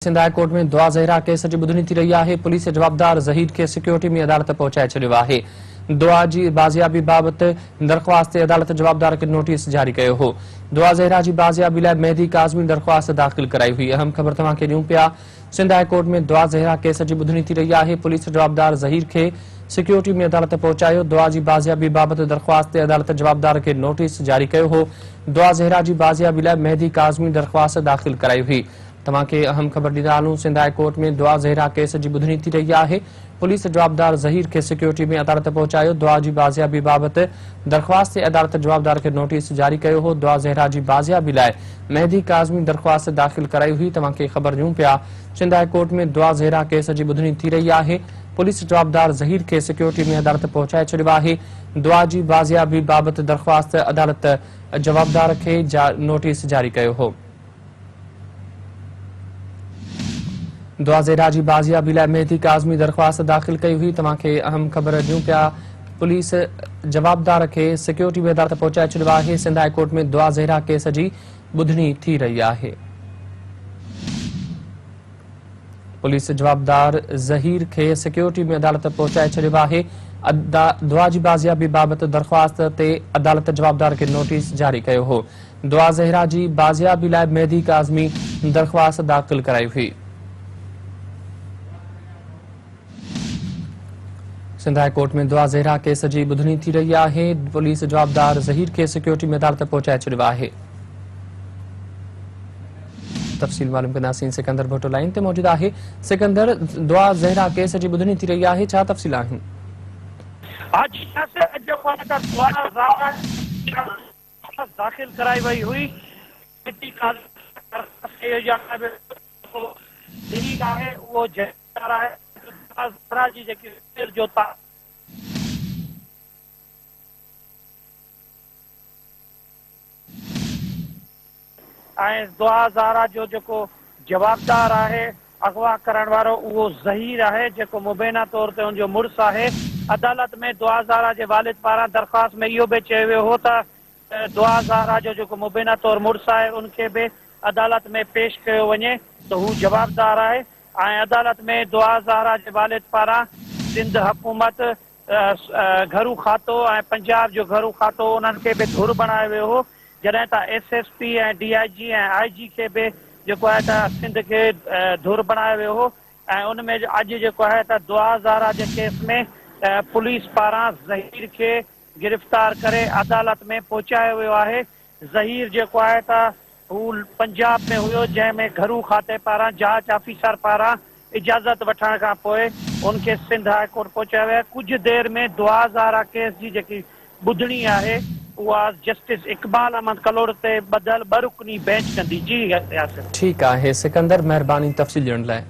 Sindh high court में दुआ Zahra case जी ॿुधणी थी रही है। पुलिस जवाबदार ज़हीर के सिक्योरिटी में अदालत पहुंचाए छॾियो आहे। दुआ जी बाज़ियाबी बाबत दरख़्वास्त ते अदालत जवाबदार के नोटिस जारी कयो हो। दुआ ज़हरा जी बाज़ियाबी लाइ मेहदी काज़मी दरख़्वास्त दाख़िल कराई हुई। अहम ख़बर तव्हांखे ॾियूं पिया। सिंध हाई कोर्ट में दुआ ज़हरा केस जी ॿुधणी थी रही है। पुलिस जवाबदार ज़हीर के सिक्योरिटी में अदालत पहुंचायो। दुआ जी बाज़ियाबी बाबत दरख़्वास्त ते अदालत जवाबदार के नोटिस जारी कयो हो। दुआ ज़हरा जी बाज़ियाबी लाइ मेहदी काज़मी दरख़्वास्त दाख़िल कराई हुई। तव्हांखे अहम ख़बर ॾींदा हलूं। सिंध हाई कोर्ट में दुआ ज़हरा केस जी ॿुधणी थी रही है। पुलिस जवाबदार ज़हीर के सिक्योरिटी में अदालत पहुंचायो। दुआ जी बाज़ियाबी बाबत दरख़्वास्त ते अदालत जवाबदार के नोटिस जारी कयो हो। दुआ ज़हरा जी बाज़ियाबी लाइ मेहदी काज़मी दरख़्वास्त दाख़िल कराई हुई। तव्हांखे ख़बर ॾियूं पिया। सिंध हाई कोर्ट में दुआ ज़हरा केस जी ॿुधणी थी रही है। पुलिस जवाबदार ज़हीर के सिक्योरिटी में अदालत पहुंचाए छॾियो आहे। दुआ जी बाज़ियाबी बाबत दरख़्वास्त अदालत जवाबदार के नोटिस जारी कयो हो। दुआ ज़हरा जी बाज़ियाबी लाइ मेहदी काज़मी दरख़्वास्त दाख़िल कई हुई। तव्हांखे अहम ख़बर ॾियूं पिया। पुलिस जवाबदार के सिक्योरिटी में अदालत पहुंचाए छॾियो आहे। सिंध हाई कोर्ट में दुआ ज़हरा केस जी ॿुधणी थी रही है। पुलिस जवाबदार ज़हीर के सिक्योरिटी में अदालत पहुंचाए छॾियो आहे। दुआ जी बाज़ियाबी बाबत दरख़्वास्त ते अदालत जवाबदार के नोटिस जारी कयो हो। दुआ ज़हरा जी बाज़ियाबी लाइ मेहदी काज़मी दरख़्वास्त दाख़िल कराई हुई। सिंध हाई कोर्ट में दुआ ज़हरा केस जी ॿुधणी थी रही है। पुलिस जवाबदार ज़हीर के सिक्योरिटी में अदालत पहुंचाए छॾियो आहे। तफ़सील मालूम कंदासीं। सिकंदर भुट्टो लाइन ते मौजूद है। सिकंदर, दुआ ज़हरा केस जी ॿुधणी थी रही है, छा तफ़सील आहिनि? दाखिल कराई वही हुई। वो जो दुआ ज़हरा जो जवाबदार है अगवा करण वारो वो ज़हीर है, जो मुबैना तौर ते उनजो मुड़स है। अदालत में दुआ ज़हरा के वालिद पारा दरख़्वास्त में इहो भी चयो वियो हो त दुआ ज़हरा जो मुबैना तौर मुड़स है उनके भी अदालत में पेश किया वने तो हू जवाबदार है। अदालत में दुआ ज़हरा के वालिद पारा सिंध हुकूमत घरू खातो पंजाब जो घरू खातो उन्हनि भी धुर बनायो वियो हो। जैं SSP DIG IG के भी जो है सिंध के धुर बनायो वियो हो। उनमें अज जो है दुआ ज़हरा के केस में पुलिस पारा ज़हीर के गिरफ्तार करे अदालत में पहुंचायो वियो है। ज़हीर जो है हू पंजाब में हुयो, जैमें घरू खाते पारा जांच ऑफिसर पारा इजाजत वठण का पोए उनके सिंध हाई कोर्ट पहुंचाया विया। कुछ देर में दुआ ज़हरा केस की जी ॿुधणी है उहा जस्टिस इकबाल अहमद कलोर ते बदल 2 रुकनी बेंच कंदी। जी यासिर। ठीक है सिकंदर, मेहरबानी तफ़सील ॾियण लाइ।